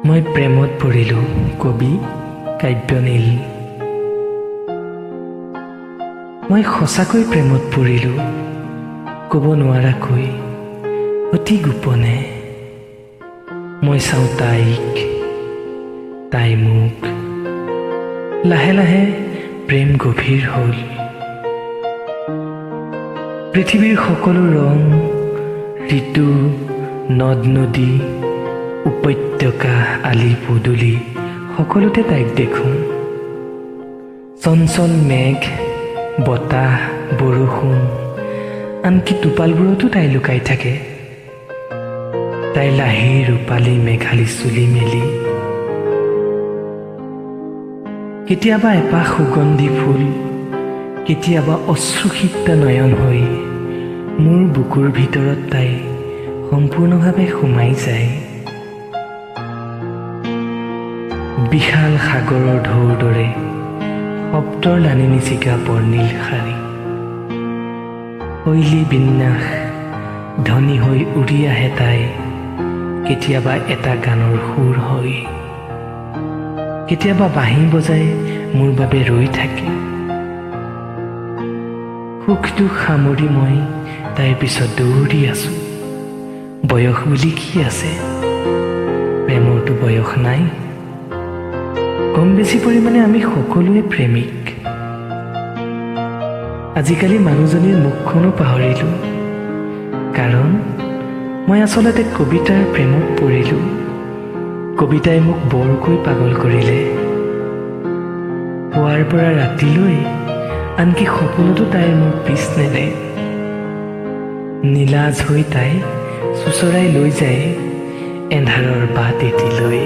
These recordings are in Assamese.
মই প্ৰেমত পৰিলোঁ কবি কাব্যনীল। মই সঁচাকৈ প্ৰেমত পৰিলোঁ ক'ব নোৱাৰাকৈ অতি গোপনে। মই চাওঁ তাইক, তাই মোক, লাহে লাহে প্ৰেম গভীৰ হ'ল। পৃথিৱীৰ সকলো ৰং, ঋতু, নদ নদী, উপত্যকা, আলি পদূলি সকলোতে তাইক দেখোঁ। চঞ্চল মেঘ, বতাহ, বৰষুণ, আনকি টোপালবোৰতো তাই লুকাই থাকে। তাইৰ লাহি ৰূপালী মেঘালী চুলি মেলি কেতিয়াবা এপাহ সুগন্ধি ফুল, কেতিয়াবা অশ্ৰুসিক্ত নয়ন হৈ মোৰ বুকুৰ ভিতৰত তাই সম্পূৰ্ণভাৱে সোমাই যায়। বিশাল সাগৰৰ ঢৌৰ দৰে শব্দৰ লানি নিচিকা বৰ্ণিল শাৰী, শৈলী বিন্যাস ধনী হৈ উৰি আহে তাই কেতিয়াবা এটা গানৰ সুৰ হৈ, কেতিয়াবা বাঁহী বজাই মোৰ বাবে ৰৈ থাকে। সুখ দুখ সামৰি মই তাইৰ পিছত দৌৰি আছো। বয়স বুলি কি আছে, প্ৰেমৰতো বয়স নাই। কম বেছি পৰিমাণে আমি সকলোৱে প্ৰেমিক। আজিকালি মানুহজনীৰ মুখখনো পাহৰিলোঁ, কাৰণ মই আচলতে কবিতাৰ প্ৰেমত পৰিলোঁ। কবিতাই মোক বৰকৈ পাগল কৰিলে। পুৱাৰ পৰা ৰাতিলৈ, আনকি সপোনতো তাই মোক পিছ নেৰে। নীলাজ হৈ তাই চোঁচৰাই লৈ যায় এন্ধাৰৰ বাট এটিলৈ।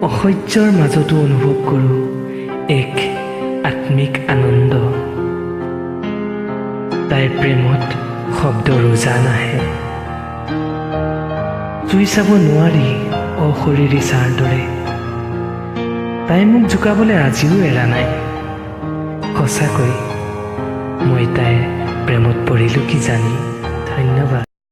অসহ্যৰ মাজতো অনুভৱ কৰোঁ এক আত্মিক আনন্দ। তাইৰ প্ৰেমত শব্দৰ উজান আহে, চুই চাব নোৱাৰি অশৰীৰী ছাৰ দৰে। তাই মোক জোকাবলৈ আজিও এৰা নাই। সঁচাকৈ মই তাইৰ প্ৰেমত পৰিলোঁ কি জানি। ধন্যবাদ।